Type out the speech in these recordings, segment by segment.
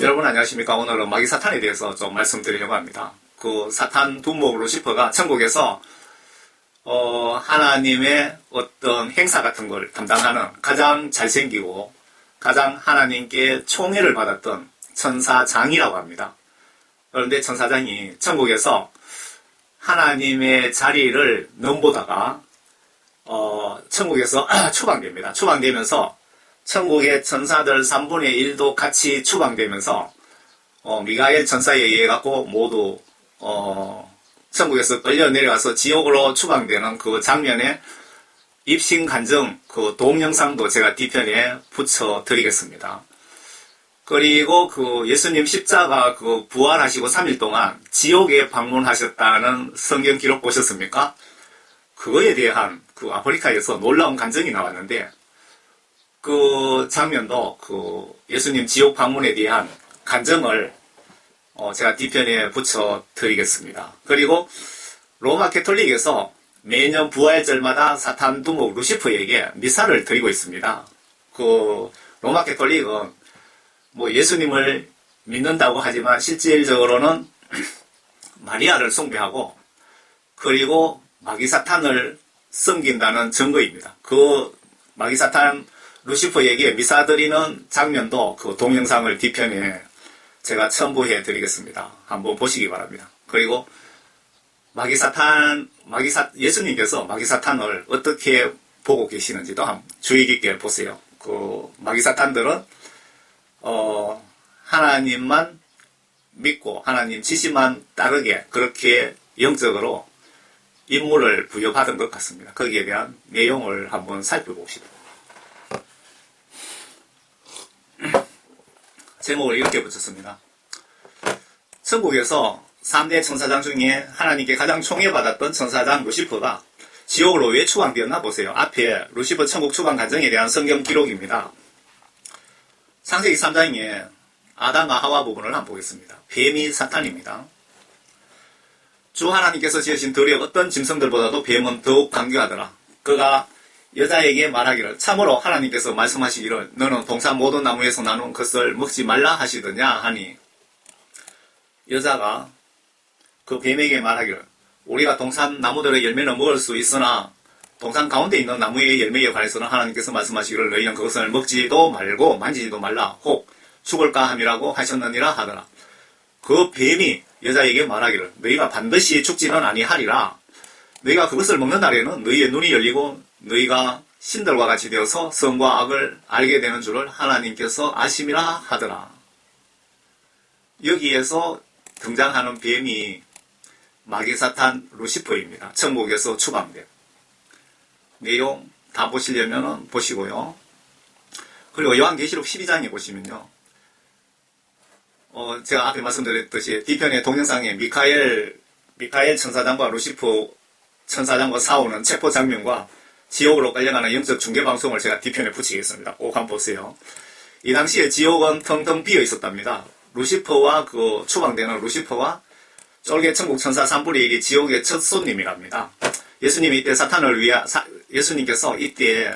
여러분 안녕하십니까. 오늘은 마귀사탄에 대해서 좀 말씀드리려고 합니다. 그 사탄 두목 루시퍼가 천국에서 하나님의 어떤 행사 같은 걸 담당하는 가장 잘생기고 가장 하나님께 총애를 받았던 천사장이라고 합니다. 그런데 천사장이 천국에서 하나님의 자리를 넘보다가 천국에서 추방됩니다. 추방되면서 천국의 천사들 3분의 1도 같이 추방되면서 미가엘 천사에 의해 갖고 모두 천국에서 끌려 내려가서 지옥으로 추방되는 그 장면의 입신 간증 그 동영상도 제가 뒤편에 붙여 드리겠습니다. 그리고 그 예수님 십자가 그 부활하시고 3일 동안 지옥에 방문하셨다는 성경 기록 보셨습니까? 그거에 대한 그 아프리카에서 놀라운 간증이 나왔는데 그 장면도 그 예수님 지옥 방문에 대한 간증을 제가 뒤편에 붙여 드리겠습니다. 그리고 로마 캐톨릭에서 매년 부활절마다 사탄 두목 루시퍼에게 미사를 드리고 있습니다. 그 로마 캐톨릭은 뭐 예수님을 믿는다고 하지만 실질적으로는 마리아를 숭배하고 그리고 마귀사탄을 섬긴다는 증거입니다. 그 마귀사탄 루시퍼에게 미사드리는 장면도 그 동영상을 뒤편에 제가 첨부해 드리겠습니다. 한번 보시기 바랍니다. 그리고 예수님께서 마귀사탄을 어떻게 보고 계시는지도 한번 주의 깊게 보세요. 그 마귀사탄들은 하나님만 믿고 하나님 지시만 따르게 그렇게 영적으로 임무를 부여받은 것 같습니다. 거기에 대한 내용을 한번 살펴봅시다. 제목을 이렇게 붙였습니다. 천국에서 3대 천사장 중에 하나님께 가장 총애받았던 천사장 루시퍼가 지옥으로 왜 추방되었나 보세요. 앞에 루시퍼 천국 추방 과정에 대한 성경 기록입니다. 창세기 3장에 아담과 하와 부분을 한번 보겠습니다. 뱀이 사탄입니다. 주 하나님께서 지으신 들의 어떤 짐승들보다도 뱀은 더욱 강교하더라. 그가 여자에게 말하기를 참으로 하나님께서 말씀하시기를 너는 동산 모든 나무에서 나눈 것을 먹지 말라 하시더냐 하니 여자가 그 뱀에게 말하기를 우리가 동산 나무들의 열매는 먹을 수 있으나 동산 가운데 있는 나무의 열매에 관해서는 하나님께서 말씀하시기를 너희는 그것을 먹지도 말고 만지지도 말라 혹 죽을까 함이라고 하셨느니라 하더라. 그 뱀이 여자에게 말하기를 너희가 반드시 죽지는 아니하리라. 너희가 그것을 먹는 날에는 너희의 눈이 열리고 너희가 신들과 같이 되어서 선과 악을 알게 되는 줄을 하나님께서 아심이라 하더라. 여기에서 등장하는 뱀이 마귀사탄 루시퍼입니다. 천국에서 추방된 내용 다 보시려면 보시고요. 그리고 요한계시록 12장에 보시면요. 제가 앞에 말씀드렸듯이 뒤편의 동영상에 미카엘 천사장과 루시퍼 천사장과 싸우는 체포 장면과 지옥으로 끌려가는 영적 중계방송을 제가 뒤편에 붙이겠습니다. 꼭 한번 보세요. 이 당시에 지옥은 텅텅 비어 있었답니다. 루시퍼와 그 추방되는 루시퍼와 쫄개 천국 천사 3분의 1이 지옥의 첫 손님이랍니다. 예수님께서 이때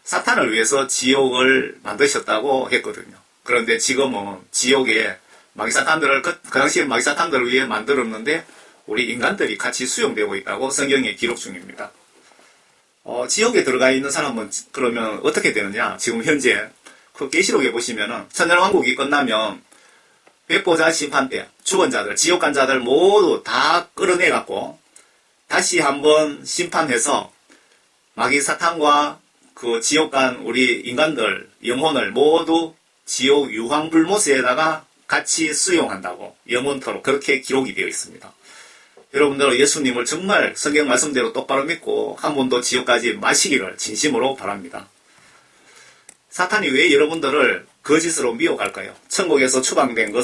사탄을 위해서 지옥을 만드셨다고 했거든요. 그런데 지금은 지옥에 마귀사탄들을 그 당시에 마귀사탄들을 위해 만들었는데 우리 인간들이 같이 수용되고 있다고 성경에 기록 중입니다. 지옥에 들어가 있는 사람은 그러면 어떻게 되느냐? 지금 현재 그 계시록에 보시면은 천년왕국이 끝나면 백보자 심판 때 죽은 자들, 지옥 간 자들 모두 다 끌어내갖고 다시 한번 심판해서 마귀사탄과 그 지옥 간 우리 인간들 영혼을 모두 지옥 유황불못에다가 같이 수용한다고 영원토록 그렇게 기록이 되어 있습니다. 여러분들 예수님을 정말 성경 말씀대로 똑바로 믿고 한 번도 지옥까지 마시기를 진심으로 바랍니다. 사탄이 왜 여러분들을 거짓으로 미혹할까요? 천국에서 추방된 거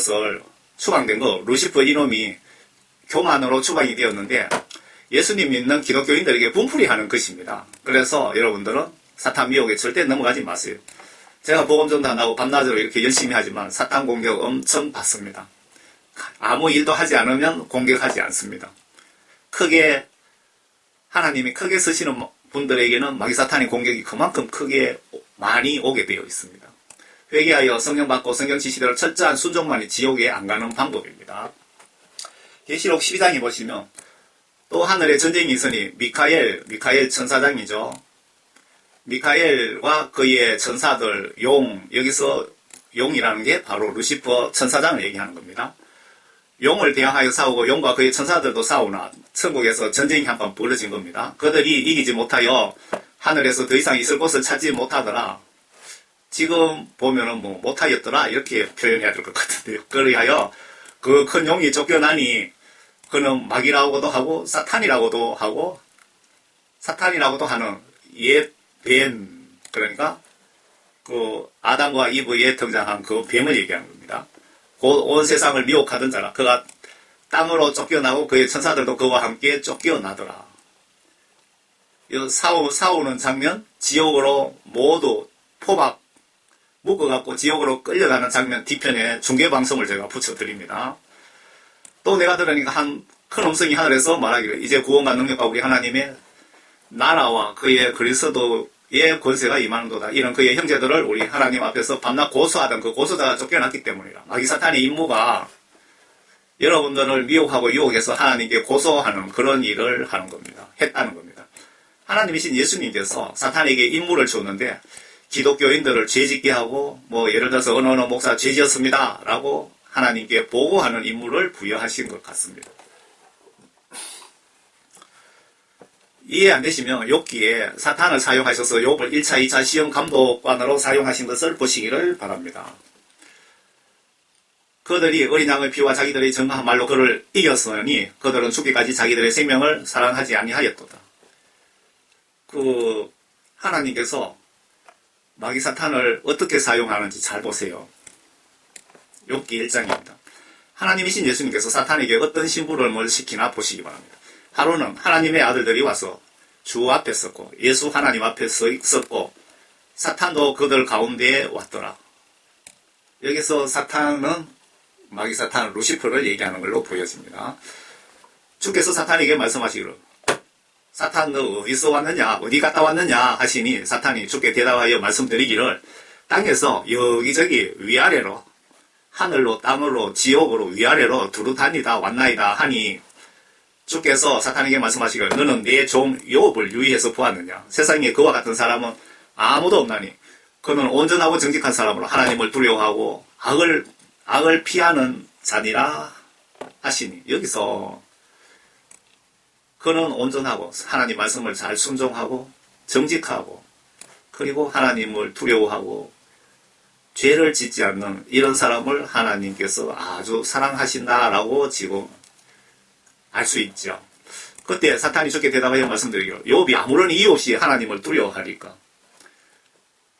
루시퍼 이놈이 교만으로 추방이 되었는데 예수님 믿는 기독교인들에게 분풀이하는 것입니다. 그래서 여러분들은 사탄 미혹에 절대 넘어가지 마세요. 제가 복음 전도한다고 밤낮으로 이렇게 열심히 하지만 사탄 공격 엄청 받습니다. 아무 일도 하지 않으면 공격하지 않습니다. 하나님이 크게 쓰시는 분들에게는 마귀사탄의 공격이 그만큼 크게 많이 오게 되어 있습니다. 회개하여 성령 받고 성경 지시대로 철저한 순종만이 지옥에 안 가는 방법입니다. 계시록 12장에 보시면 또 하늘에 전쟁이 있으니 미카엘 천사장이죠. 미카엘과 그의 천사들, 여기서 용이라는 게 바로 루시퍼 천사장을 얘기하는 겁니다. 용을 대항하여 싸우고 용과 그의 천사들도 싸우나 천국에서 전쟁이 한 번 벌어진 겁니다. 그들이 이기지 못하여 하늘에서 더 이상 있을 곳을 찾지 못하더라. 지금 보면은 못하였더라 이렇게 표현해야 될 것 같은데요. 그리하여 그 큰 용이 쫓겨나니 그는 마귀라고도 하고 사탄이라고도 하는 옛 뱀, 그러니까 그 아담과 이브에 등장한 그 뱀을 얘기하는 겁니다. 곧 온 세상을 미혹하던 자라. 그가 땅으로 쫓겨나고 그의 천사들도 그와 함께 쫓겨나더라. 싸우는 장면, 지옥으로 모두 포박 묶어갖고 지옥으로 끌려가는 장면 뒤편에 중계방송을 제가 붙여드립니다. 또 내가 들으니까 한 큰 음성이 하늘에서 말하기를 이제 구원과 능력과 우리 하나님의 나라와 그의 그리스도의 권세가 임하는도다. 이런 그의 형제들을 우리 하나님 앞에서 밤낮 고소하던 그 고소자가 쫓겨났기 때문이라. 마귀 사탄의 임무가 여러분들을 미혹하고 유혹해서 하나님께 고소하는 그런 일을 하는 겁니다. 했다는 겁니다. 하나님이신 예수님께서 사탄에게 임무를 줬는데 기독교인들을 죄짓게 하고 예를 들어서 어느 목사 죄지었습니다 라고 하나님께 보고하는 임무를 부여하신 것 같습니다. 이해 안 되시면 욥기에 사탄을 사용하셔서 욥을 1차, 2차 시험 감독관으로 사용하신 것을 보시기를 바랍니다. 그들이 어린 양의 피와 자기들의 정한 말로 그를 이겼으니 그들은 죽기까지 자기들의 생명을 사랑하지 아니하였도다. 하나님께서 마귀 사탄을 어떻게 사용하는지 잘 보세요. 욥기 1장입니다. 하나님이신 예수님께서 사탄에게 어떤 심부름을 시키나 보시기 바랍니다. 하루는 하나님의 아들들이 와서 주 앞에 섰고 예수 하나님 앞에 서 있었고 사탄도 그들 가운데에 왔더라. 여기서 사탄은 마귀 사탄 루시퍼를 얘기하는 걸로 보여집니다. 주께서 사탄에게 말씀하시기를 사탄 너 어디서 왔느냐 어디 갔다 왔느냐 하시니 사탄이 주께 대답하여 말씀드리기를 땅에서 여기저기 위아래로 하늘로 땅으로 지옥으로 위아래로 두루 다니다 왔나이다 하니 주께서 사탄에게 말씀하시기를 너는 내 종 욥을 유의해서 보았느냐. 세상에 그와 같은 사람은 아무도 없나니 그는 온전하고 정직한 사람으로 하나님을 두려워하고 악을 피하는 자니라 하시니 여기서 그는 온전하고 하나님 말씀을 잘 순종하고 정직하고 그리고 하나님을 두려워하고 죄를 짓지 않는 이런 사람을 하나님께서 아주 사랑하신다라고 지금 알 수 있죠. 그때 사탄이 좋게 대답하여 말씀드리기로 욥이 아무런 이유 없이 하나님을 두려워하니까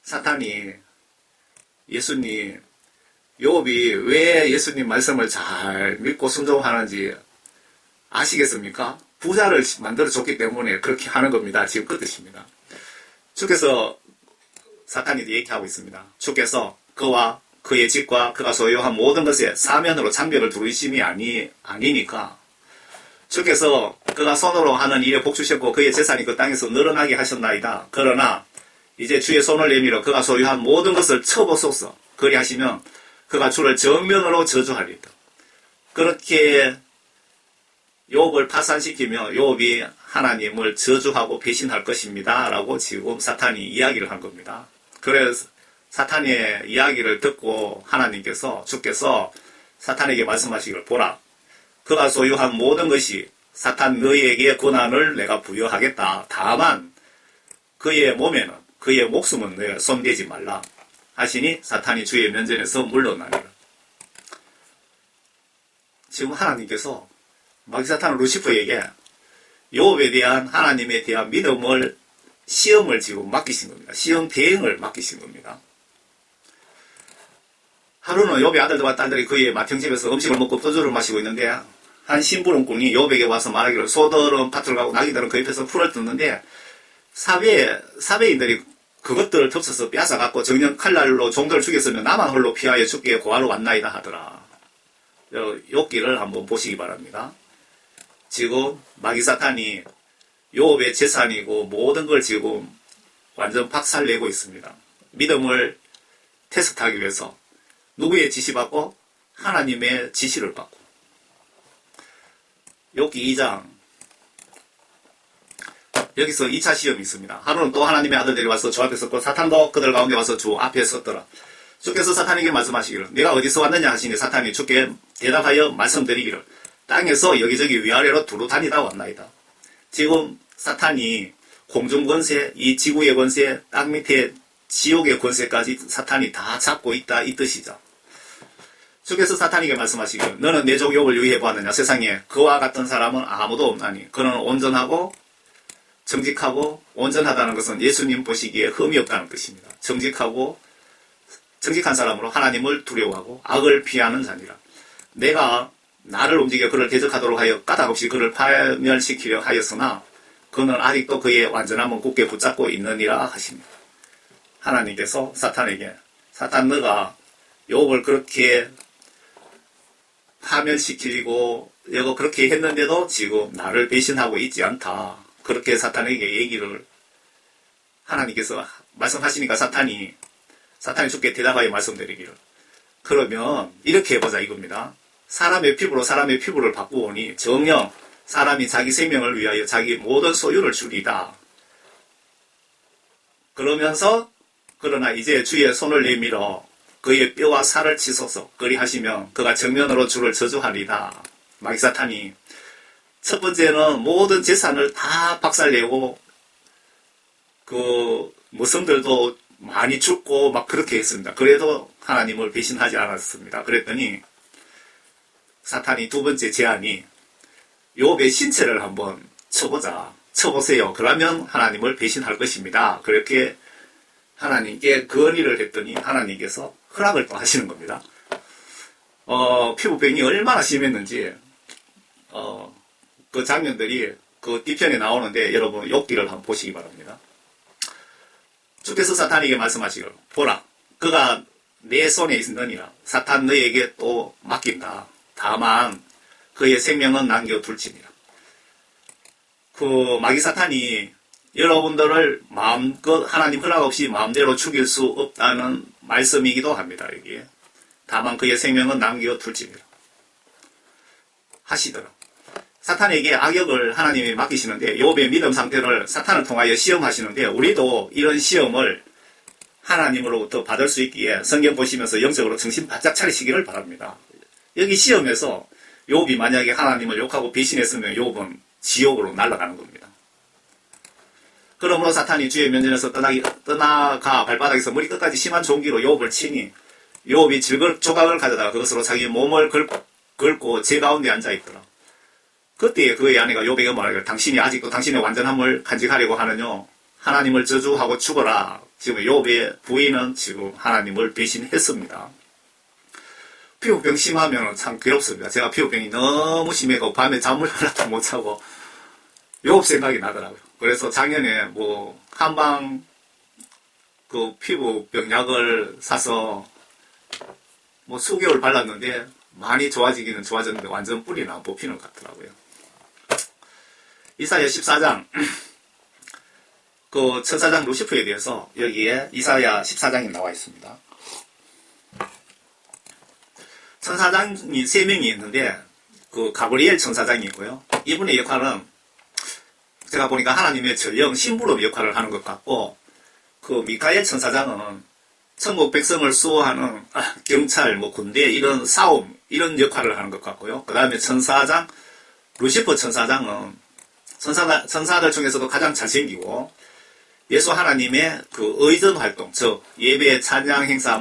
사탄이 예수님 욥이 왜 예수님 말씀을 잘 믿고 순종하는지 아시겠습니까? 부자를 만들어줬기 때문에 그렇게 하는 겁니다. 지금 그 뜻입니다. 주께서 사탄이 얘기하고 있습니다. 주께서 그와 그의 집과 그가 소유한 모든 것에 사면으로 장벽을 두르심이 아니니까 주께서 그가 손으로 하는 일에 복 주셨고 그의 재산이 그 땅에서 늘어나게 하셨나이다. 그러나 이제 주의 손을 내밀어 그가 소유한 모든 것을 쳐보소서. 그리하시면 그가 주를 정면으로 저주하리다. 그렇게 욥을 파산시키며 욥이 하나님을 저주하고 배신할 것입니다. 라고 지금 사탄이 이야기를 한 겁니다. 그래서 사탄의 이야기를 듣고 주께서 사탄에게 말씀하시기를 보라. 그가 소유한 모든 것이 사탄 너희에게 권한을 내가 부여하겠다. 다만 그의 몸에는 그의 목숨은 내가 손대지 말라. 하시니 사탄이 주의 면전에서 물러나니라. 지금 하나님께서 마귀 사탄 루시퍼에게 욥에 대한 하나님에 대한 믿음을 시험을 지금 맡기신 겁니다. 시험 대행을 맡기신 겁니다. 하루는 욥의 아들들과 딸들이 그의 맏형집에서 음식을 먹고 포도주를 마시고 있는데 한 심부름꾼이 욥에게 와서 말하기를 소들은 밭을 가고 나귀들은 그 옆에서 풀을 뜯는데 사배인들이 그것들을 덮쳐서 뺏어갖고 정녕 칼날로 종들을 죽였으면 나만 홀로 피하여 죽기에 고하러 왔나이다 하더라. 욥기를 한번 보시기 바랍니다. 지금 마귀 사탄이 욥의 재산이고 모든 걸 지금 완전 박살내고 있습니다. 믿음을 테스트하기 위해서 누구의 지시받고? 하나님의 지시를 받고. 욥기 2장 여기서 2차 시험이 있습니다. 하루는 또 하나님의 아들들이 와서 주 앞에 섰고 사탄도 그들 가운데 와서 주 앞에 섰더라. 주께서 사탄에게 말씀하시기를 내가 어디서 왔느냐 하시니 사탄이 주께 대답하여 말씀드리기를 땅에서 여기저기 위아래로 두루 다니다 왔나이다. 지금 사탄이 공중 권세, 이 지구의 권세, 땅 밑에 지옥의 권세까지 사탄이 다 잡고 있다 이 뜻이죠. 주께서 사탄에게 말씀하시기를 너는 내 종 욥을 유의해 보았느냐. 세상에 그와 같은 사람은 아무도 없나니 그는 온전하고 정직하고 온전하다는 것은 예수님 보시기에 흠이 없다는 뜻입니다. 정직한 사람으로 하나님을 두려워하고 악을 피하는 자니라. 내가 나를 움직여 그를 대적하도록 하여 까닭없이 그를 파멸시키려 하였으나 그는 아직도 그의 완전함은 굳게 붙잡고 있느니라 하십니다. 하나님께서 사탄에게 사탄 너가 욥을 그렇게 파멸시키고 여거 그렇게 했는데도 지금 나를 배신하고 있지 않다. 그렇게 사탄에게 얘기를 하나님께서 말씀하시니까 사탄이 주께 대답하여 말씀드리기를 그러면 이렇게 해보자 이겁니다. 사람의 피부로 사람의 피부를 바꾸오니 정녕 사람이 자기 생명을 위하여 자기 모든 소유를 주리다. 그러면서 그러나 이제 주의 손을 내밀어 그의 뼈와 살을 치소서 그리하시면 그가 정면으로 주를 저주하리다. 마귀사탄이 첫 번째는 모든 재산을 다 박살내고 그 모성들도 많이 죽고 막 그렇게 했습니다. 그래도 하나님을 배신하지 않았습니다. 그랬더니 사탄이 두 번째 제안이 욥의 신체를 한번 쳐보세요. 그러면 하나님을 배신할 것입니다. 그렇게 하나님께 건의를 했더니 하나님께서 허락을 또 하시는 겁니다. 피부병이 얼마나 심했는지 그 장면들이 그 뒤편에 나오는데 여러분 욥기를 한번 보시기 바랍니다. 주께서 사탄에게 말씀하시기를 보라 그가 내 손에 있느니라. 사탄 너에게 또 맡긴다. 다만 그의 생명은 남겨둘지니라. 그 마귀 사탄이 여러분들을 마음껏 하나님 허락 없이 마음대로 죽일 수 없다는 말씀이기도 합니다. 여기에 다만 그의 생명은 남겨둘지니라 하시더라. 사탄에게 악역을 하나님이 맡기시는데 욥의 믿음 상태를 사탄을 통하여 시험하시는데 우리도 이런 시험을 하나님으로부터 받을 수 있기에 성경 보시면서 영적으로 정신 바짝 차리시기를 바랍니다. 여기 시험에서 욥이 만약에 하나님을 욕하고 배신했으면 욥은 지옥으로 날아가는 겁니다. 그러므로 사탄이 주의 면전에서 떠나가 발바닥에서 머리끝까지 심한 종기로 욥을 치니 욥이 질걸 조각을 가져다가 그것으로 자기 몸을 긁고 제 가운데 앉아있더라. 그때 그의 아내가 욥에게 말하기를 당신이 아직도 당신의 완전함을 간직하려고 하느뇨. 하나님을 저주하고 죽어라. 지금 욥의 부인은 지금 하나님을 배신했습니다. 피부병 심하면 참 괴롭습니다. 제가 피부병이 너무 심해고 밤에 잠을 하나도 못 자고 욥 생각이 나더라고요. 그래서 작년에 한방 그 피부병 약을 사서 수개월 발랐는데 많이 좋아지기는 좋아졌는데 완전 뿌리나 뽑히는 것 같더라고요. 이사야 14장 그 천사장 루시프에 대해서 여기에 이사야 14장이 나와 있습니다. 천사장이 3명이 있는데 그 가브리엘 천사장이 있고요. 이분의 역할은 제가 보니까 하나님의 전령 심부름 역할을 하는 것 같고 그 미카엘 천사장은 천국 백성을 수호하는 경찰, 군대 이런 싸움 이런 역할을 하는 것 같고요. 그 다음에 천사장 루시퍼 천사장은 천사들 중에서도 가장 잘생기고 예수 하나님의 그 의전 활동, 즉 예배, 찬양 행사,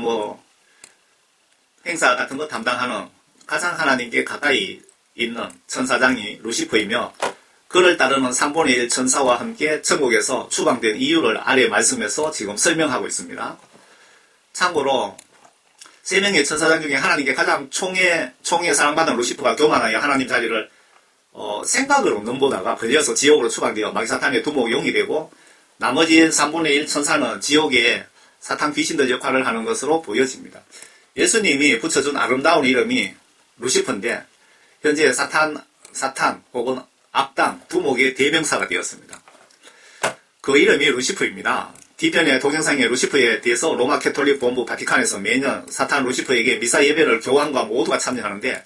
행사 같은 거 담당하는 가장 하나님께 가까이 있는 천사장이 루시퍼이며 그를 따르는 3분의 1 천사와 함께 천국에서 추방된 이유를 아래 말씀에서 지금 설명하고 있습니다. 참고로 3명의 천사장 중에 하나님께 가장 총에 사랑받은 루시퍼가 교만하여 하나님 자리를 생각으로 넘보다가 걸려서 지옥으로 추방되어 마귀사탄의 두목 용이 되고 나머지 3분의 1 천사는 지옥에 사탄 귀신들 역할을 하는 것으로 보여집니다. 예수님이 붙여준 아름다운 이름이 루시퍼인데 현재 사탄 혹은 악당 두목의 대명사가 되었습니다. 그 이름이 루시퍼입니다. 뒤편에 동영상에 루시퍼에 대해서 로마 캐톨릭 본부 바티칸에서 매년 사탄 루시퍼에게 미사 예배를 교황과 모두가 참여하는데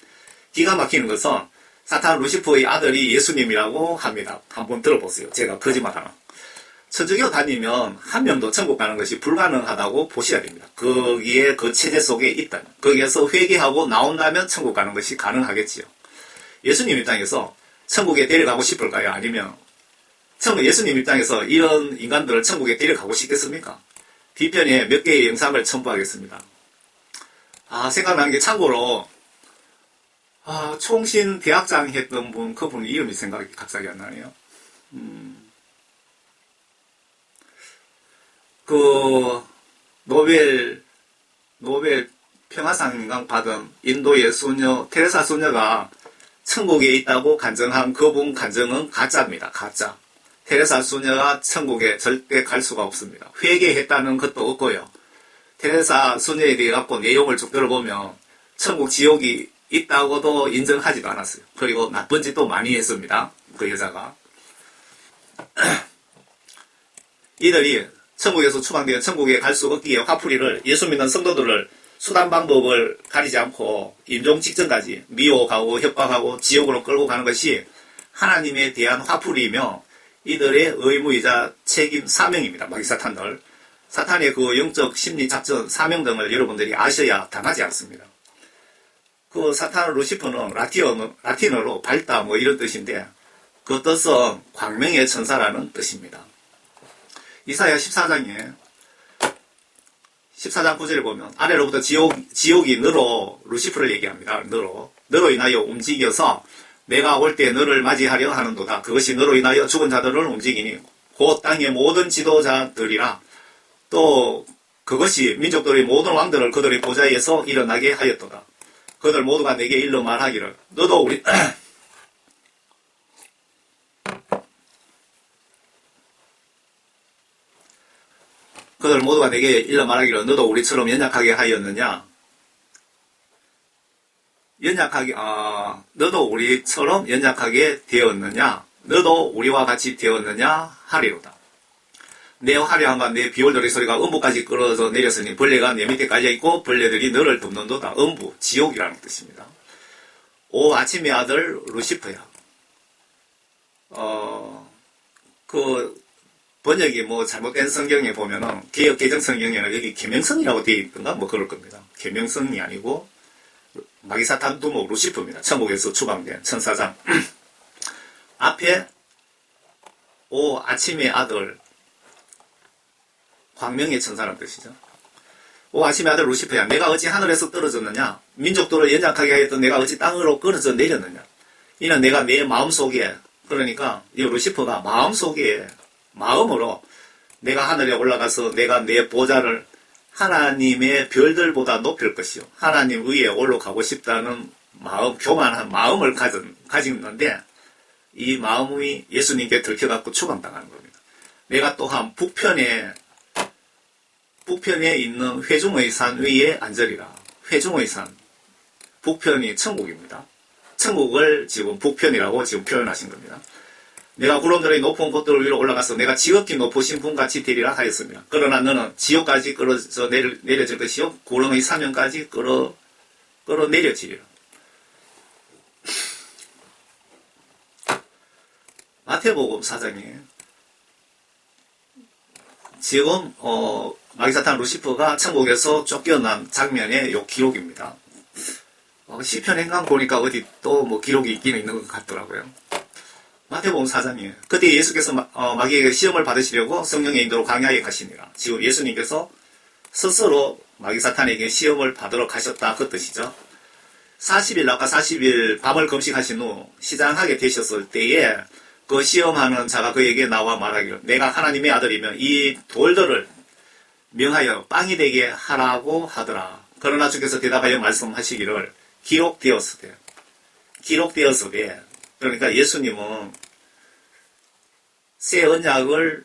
기가 막히는 것은 사탄 루시퍼의 아들이 예수님이라고 합니다. 한번 들어보세요. 제가 거짓말하나. 천주교 다니면 한 명도 천국 가는 것이 불가능하다고 보셔야 됩니다. 거기에 그 체제 속에 있다면. 거기에서 회개하고 나온다면 천국 가는 것이 가능하겠지요. 예수님 입장에서 천국에 데려가고 싶을까요? 아니면 예수님 입장에서 이런 인간들을 천국에 데려가고 싶겠습니까? 뒤편에 몇 개의 영상을 첨부하겠습니다. 생각나는 게 참고로 총신 대학장 했던 분, 그분 이름이 생각이 갑자기 안 나네요. 노벨 평화상 받은 인도의 수녀, 테레사 수녀가 천국에 있다고 간증한 그분 간증은 가짜입니다. 가짜. 테레사 수녀가 천국에 절대 갈 수가 없습니다. 회개했다는 것도 없고요. 테레사 수녀에 대해 갖고 내용을 쭉 들어보면 천국 지옥이 있다고도 인정하지도 않았어요. 그리고 나쁜 짓도 많이 했습니다. 그 여자가. 이들이 천국에서 추방되어 천국에 갈 수 없기에 화풀이를 예수 믿는 성도들을 수단 방법을 가리지 않고 임종 직전까지 미혹하고 협박하고 지옥으로 끌고 가는 것이 하나님에 대한 화풀이이며 이들의 의무이자 책임 사명입니다. 마귀사탄들. 사탄의 그 영적 심리 작전 사명 등을 여러분들이 아셔야 당하지 않습니다. 그 사탄 루시퍼는 라틴어로 밝다 이런 뜻인데 그 뜻은 광명의 천사라는 뜻입니다. 이사야 14장 9절에 보면 아래로부터 지옥이 너로 루시퍼를 얘기합니다. 너로 인하여 움직여서 내가 올 때 너를 맞이하려 하는도다. 그것이 너로 인하여 죽은 자들을 움직이니 곧 땅의 모든 지도자들이라. 또 그것이 민족들의 모든 왕들을 그들의 보좌에서 일어나게 하였도다. 그들 모두가 내게 일러 말하기를 너도 그들 모두가 내게 일러 말하기를 너도 우리처럼 연약하게 하였느냐? 너도 우리처럼 연약하게 되었느냐? 너도 우리와 같이 되었느냐? 하리로다. 내 화려함과 내 비올들의 소리가 음부까지 끌어져 내렸으니 벌레가 내 밑에 깔려있고 벌레들이 너를 덮는도다. 음부, 지옥이라는 뜻입니다. 오 아침의 아들 루시퍼야. 번역이 잘못된 성경에 보면은 개역 개정 성경에는 여기 계명성이라고 되어 있던가 그럴 겁니다. 계명성이 아니고 마귀사탄 두목 루시퍼입니다. 천국에서 추방된 천사장. 앞에 오 아침의 아들 광명의 천사라는 뜻이죠. 오 아침의 아들 루시퍼야 내가 어찌 하늘에서 떨어졌느냐 민족들을 연약하게 하였던 내가 어찌 땅으로 끌어져 내렸느냐 이는 내가 내 마음속에 그러니까 이 루시퍼가 마음으로 내가 하늘에 올라가서 내가 내 보좌를 하나님의 별들보다 높일 것이요 하나님 위에 올라가고 싶다는 마음, 교만한 마음을 가졌는데 이 마음이 예수님께 들켜갖고 추방당하는 겁니다. 내가 또한 북편에 있는 회중의 산 위에 앉으리라. 회중의 산 북편이 천국입니다. 천국을 지금 북편이라고 지금 표현하신 겁니다. 내가 구름들의 높은 곳들 위로 올라가서 내가 지극히 높으신 분같이 되리라 하였습니다. 그러나 너는 지옥까지 끌어져 내려질 것이요 구름의 사면까지 끌어내려지리라. 마태복음 4장에 지금 마귀사탄 루시퍼가 천국에서 쫓겨난 장면의 요 기록입니다. 시편 행강 보니까 어디 또 기록이 있기는 있는 것 같더라고요. 마태복음 4장이에요. 그때 예수께서 마귀에게 시험을 받으시려고 성령의 인도로 광야에 가시니라. 지금 예수님께서 스스로 마귀사탄에게 시험을 받으러 가셨다 그 뜻이죠. 40일 아까 40일 밤을 금식하신 후 시장하게 되셨을 때에 그 시험하는 자가 그에게 나와 말하기를 내가 하나님의 아들이면 이 돌들을 명하여 빵이 되게 하라고 하더라. 그러나 주께서 대답하여 말씀하시기를 기록되었으되 그러니까 예수님은 새 언약을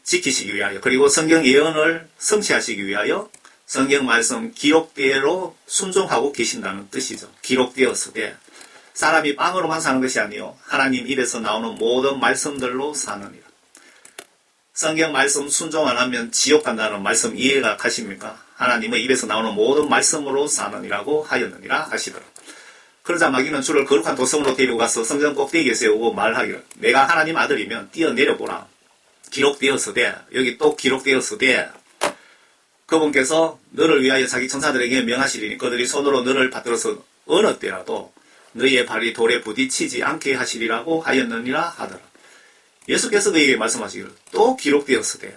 지키시기 위하여 그리고 성경 예언을 성취하시기 위하여 성경 말씀 기록대로 순종하고 계신다는 뜻이죠. 기록되었으되 사람이 빵으로만 사는 것이 아니요 하나님 입에서 나오는 모든 말씀들로 사느니라. 성경 말씀 순종 안 하면 지옥 간다는 말씀 이해가 가십니까? 하나님의 입에서 나오는 모든 말씀으로 사느니라고 하였느니라 하시더라. 그러자 마귀는 주를 거룩한 도성으로 데리고 가서 성전 꼭대기에 세우고 말하기를 내가 하나님 아들이면 뛰어내려보라. 기록되었으되 여기 또 기록되었으되 그분께서 너를 위하여 자기 천사들에게 명하시리니 그들이 손으로 너를 받들어서 어느 때라도 너희의 발이 돌에 부딪히지 않게 하시리라고 하였느니라 하더라. 예수께서 그에게 말씀하시기를 또 기록되었으되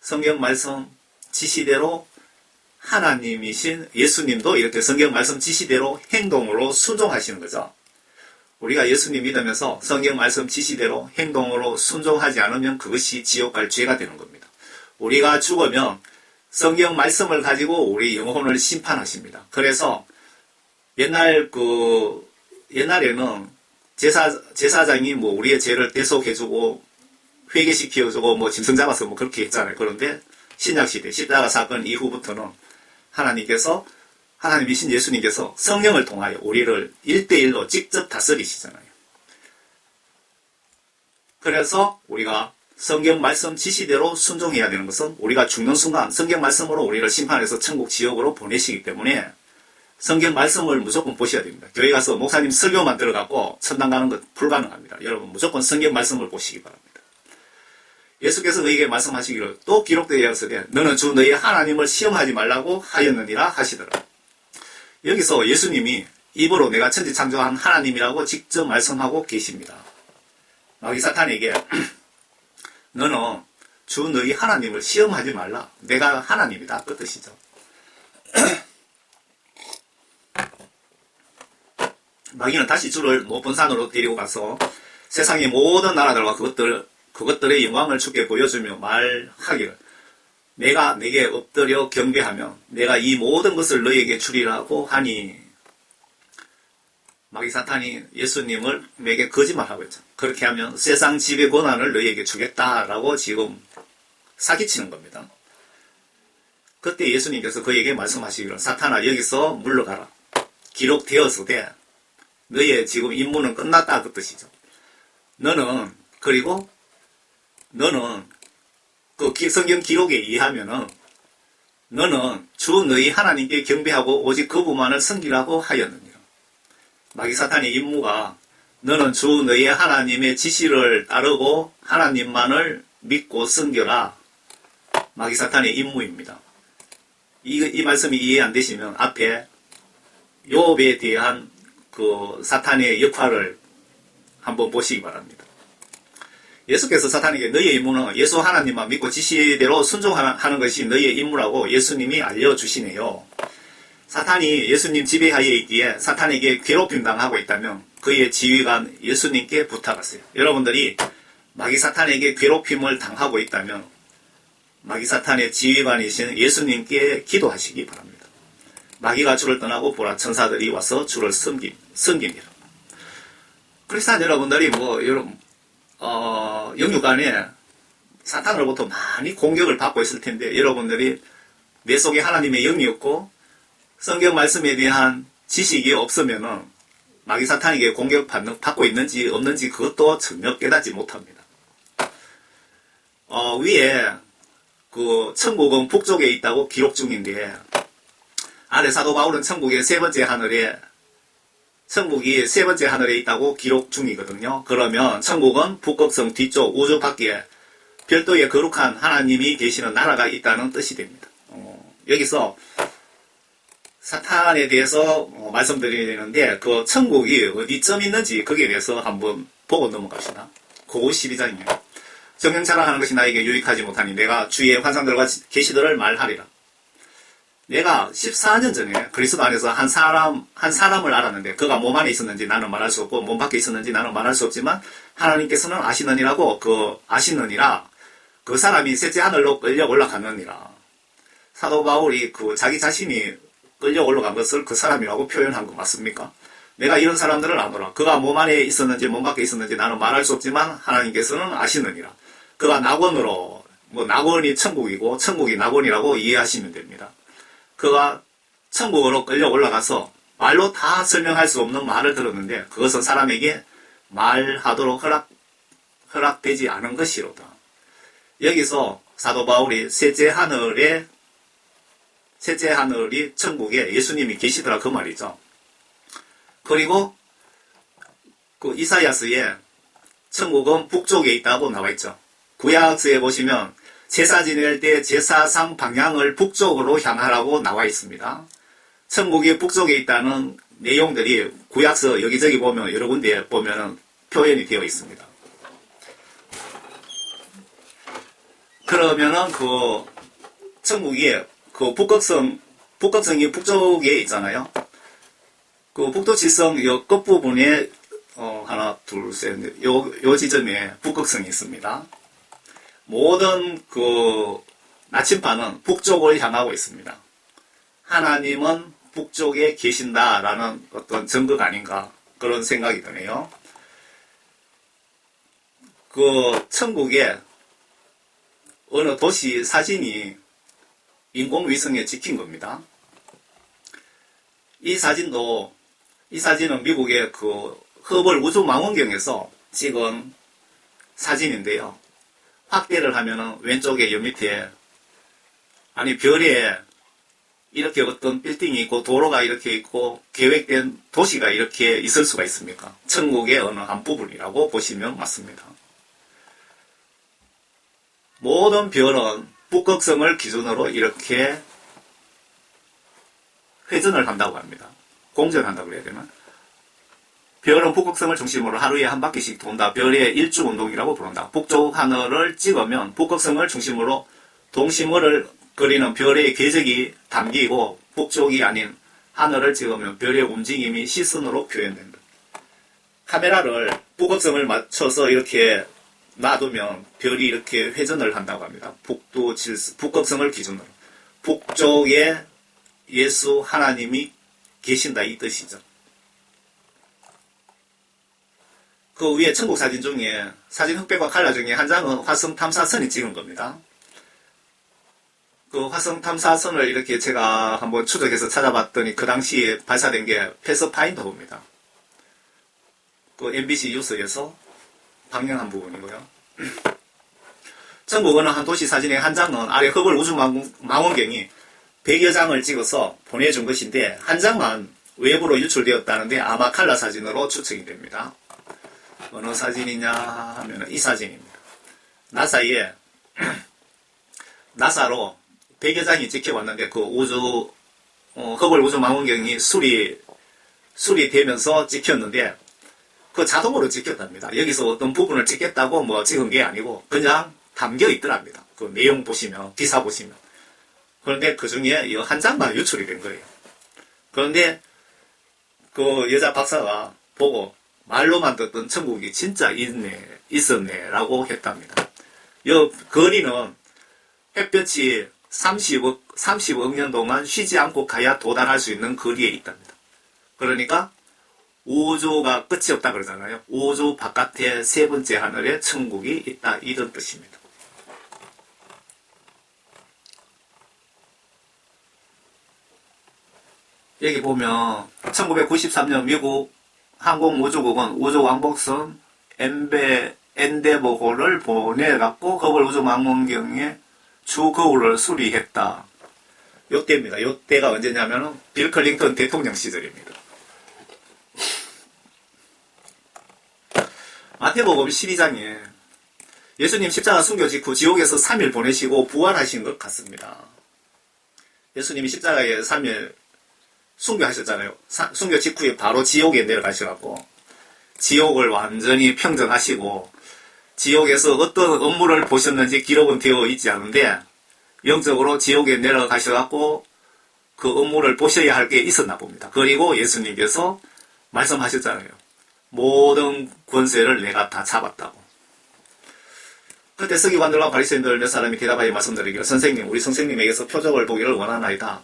성경 말씀 지시대로 하나님이신 예수님도 이렇게 성경 말씀 지시대로 행동으로 순종하시는 거죠. 우리가 예수님 믿으면서 성경 말씀 지시대로 행동으로 순종하지 않으면 그것이 지옥 갈 죄가 되는 겁니다. 우리가 죽으면 성경 말씀을 가지고 우리 영혼을 심판하십니다. 그래서 옛날에는 제사장이 우리의 죄를 대속해주고 회개시켜주고 짐승 잡아서 그렇게 했잖아요. 그런데 신약시대 십자가 사건 이후부터는 하나님이신 예수님께서 성령을 통하여 우리를 1대1로 직접 다스리시잖아요. 그래서 우리가 성경 말씀 지시대로 순종해야 되는 것은 우리가 죽는 순간 성경 말씀으로 우리를 심판해서 천국 지옥으로 보내시기 때문에 성경 말씀을 무조건 보셔야 됩니다. 교회 가서 목사님 설교만 들어가고 천당 가는 것 불가능합니다. 여러분 무조건 성경 말씀을 보시기 바랍니다. 예수께서 너희에게 말씀하시기를 또 기록되었으되 너는 주 너희 하나님을 시험하지 말라고 하였느니라 하시더라. 여기서 예수님이 입으로 내가 천지창조한 하나님이라고 직접 말씀하고 계십니다. 마귀 사탄에게 너는 주 너희 하나님을 시험하지 말라. 내가 하나님이다. 그 뜻이죠. 마귀는 다시 주를 높은 산으로 데리고 가서 세상의 모든 나라들과 그것들의 영광을 주께 보여주며 말하기를 내가 내게 엎드려 경배하며 내가 이 모든 것을 너희에게 주리라고 하니 마귀 사탄이 예수님에게 거짓말하고 있죠. 그렇게 하면 세상 지배 권한을 너희에게 주겠다라고 지금 사기치는 겁니다. 그때 예수님께서 그에게 말씀하시기를 사탄아 여기서 물러가라. 기록되었으되 너희의 지금 임무는 끝났다 그 뜻이죠. 너는 그 성경 기록에 의하면은 너는 주 너희 하나님께 경배하고 오직 그분만을 섬기라고 하였느니라. 마귀 사탄의 임무가 너는 주 너희 하나님의 지시를 따르고 하나님만을 믿고 섬겨라. 마귀 사탄의 임무입니다. 이 말씀이 이해 안 되시면 앞에 욥에 대한 그 사탄의 역할을 한번 보시기 바랍니다. 예수께서 사탄에게 너희의 임무는 예수 하나님만 믿고 지시대로 순종하는 것이 너희의 임무라고 예수님이 알려주시네요. 사탄이 예수님 지배하에 있기에 사탄에게 괴롭힘 당하고 있다면 그의 지휘관 예수님께 부탁하세요. 여러분들이 마귀 사탄에게 괴롭힘을 당하고 있다면 마귀 사탄의 지휘관이신 예수님께 기도하시기 바랍니다. 마귀가 주를 떠나고 보라 천사들이 와서 주를 섬깁니다. 그리스도인 여러분들이 영육 안에 사탄으로부터 많이 공격을 받고 있을 텐데 여러분들이 내 속에 하나님의 영이 없고 성경 말씀에 대한 지식이 없으면은 마귀 사탄에게 공격받고 있는지 없는지 그것도 전혀 깨닫지 못합니다. 위에 그 천국은 북쪽에 있다고 기록 중인데 아래 사도 바울은 천국이 세 번째 하늘에 있다고 기록 중이거든요. 그러면 천국은 북극성 뒤쪽 우주 밖에 별도의 거룩한 하나님이 계시는 나라가 있다는 뜻이 됩니다. 여기서 사탄에 대해서 말씀드리는데 그 천국이 어디쯤 있는지 거기에 대해서 한번 보고 넘어갑시다. 고고 12장이에요. 정령 자랑하는 것이 나에게 유익하지 못하니 내가 주의 환상들과 계시들을 말하리라. 내가 14년 전에 그리스도 안에서 한 사람을 알았는데 그가 몸 안에 있었는지 나는 말할 수 없고 몸 밖에 있었는지 나는 말할 수 없지만 하나님께서는 아시느니라 그 사람이 셋째 하늘로 끌려 올라갔느니라. 사도 바울이 자기 자신이 끌려 올라간 것을 그 사람이라고 표현한 거 맞습니까? 내가 이런 사람들을 아노라. 그가 몸 안에 있었는지 몸 밖에 있었는지 나는 말할 수 없지만 하나님께서는 아시느니라. 그가 낙원으로 낙원이 천국이고 천국이 낙원이라고 이해하시면 됩니다. 그가 천국으로 끌려 올라가서 말로 다 설명할 수 없는 말을 들었는데 그것은 사람에게 말하도록 허락되지 않은 것이로다. 여기서 사도 바울이 셋째 하늘이 천국에 예수님이 계시더라 그 말이죠. 그리고 그 이사야서에 천국은 북쪽에 있다고 나와 있죠. 구약서에 보시면 제사 지낼 때 제사상 방향을 북쪽으로 향하라고 나와 있습니다. 천국이 북쪽에 있다는 내용들이 구약서 여기저기 보면 여러 군데 보면 표현이 되어 있습니다. 그러면은 그 천국이 그 북극성이 북쪽에 있잖아요. 그 북두칠성 요 끝부분에 하나 둘 셋 요 지점에 북극성이 있습니다. 모든 그 나침반은 북쪽을 향하고 있습니다. 하나님은 북쪽에 계신다라는 어떤 증거가 아닌가 그런 생각이 드네요. 그 천국에 어느 도시 사진이 인공위성에 찍힌 겁니다. 이 사진은 미국의 그 허블 우주망원경에서 찍은 사진인데요. 확대를 하면은 왼쪽에 요 밑에 별에 이렇게 어떤 빌딩이 있고 도로가 이렇게 있고 계획된 도시가 이렇게 있을 수가 있습니까? 천국의 어느 한 부분이라고 보시면 맞습니다. 모든 별은 북극성을 기준으로 이렇게 회전을 한다고 합니다. 공전한다고 그래야 되나? 별은 북극성을 중심으로 하루에 한 바퀴씩 돈다. 별의 일주운동이라고 부른다. 북쪽 하늘을 찍으면 북극성을 중심으로 동심으를 그리는 별의 궤적이 담기고 북쪽이 아닌 하늘을 찍으면 별의 움직임이 시선으로 표현된다. 카메라를 북극성을 맞춰서 이렇게 놔두면 별이 이렇게 회전을 한다고 합니다. 북극성을 기준으로. 북쪽에 예수 하나님이 계신다 이 뜻이죠. 그 위에 천국 사진 중에 사진 흑백과 칼라 중에 한 장은 화성 탐사선이 찍은 겁니다. 그 화성 탐사선을 이렇게 제가 한번 추적해서 찾아봤더니 그 당시에 발사된 게 패스파인더입니다. 그 MBC 뉴스에서 방영한 부분이고요. 천국 어느 한 도시 사진의 한 장은 아래 허블 우주망원경이 100여 장을 찍어서 보내준 것인데 한 장만 외부로 유출되었다는데 아마 칼라 사진으로 추측이 됩니다. 어느 사진이냐 하면 이 사진입니다. 나사로 100여 장이 찍혀왔는데 그 허블 우주망원경이 수리되면서 찍혔는데 그 자동으로 찍혔답니다. 여기서 어떤 부분을 찍겠다고 뭐 찍은 게 아니고 그냥 담겨 있더랍니다. 그 내용 보시면, 기사 보시면. 그런데 그 중에 한 장만 유출이 된 거예요. 그런데 그 여자 박사가 보고 말로만 듣던 천국이 진짜 있었네 라고 했답니다. 이 거리는 햇볕이 30억 년 동안 쉬지 않고 가야 도달할 수 있는 거리에 있답니다. 그러니까 우주가 끝이 없다 그러잖아요. 우주 바깥에 세 번째 하늘에 천국이 있다 이런 뜻입니다. 여기 보면 1993년 미국 항공우주국은 우주왕복선 엔데버호를 보내갖고 허블 우주망원경의 주거울을 수리했다. 요때입니다. 요때가 언제냐면 빌 클린턴 대통령 시절입니다. 마태복음 12장에 예수님 십자가 순교 직후 지옥에서 3일 보내시고 부활하신 것 같습니다. 예수님이 십자가에 3일 순교하셨잖아요. 순교 직후에 바로 지옥에 내려가셔갖고 지옥을 완전히 평정하시고 지옥에서 어떤 업무를 보셨는지 기록은 되어 있지 않은데 영적으로 지옥에 내려가셔갖고 그 업무를 보셔야 할 게 있었나 봅니다. 그리고 예수님께서 말씀하셨잖아요. 모든 권세를 내가 다 잡았다고. 그때 서기관들과 바리새인들 몇 사람이 대답하여 말씀드리기를 선생님, 우리 선생님에게서 표적을 보기를 원하나이다.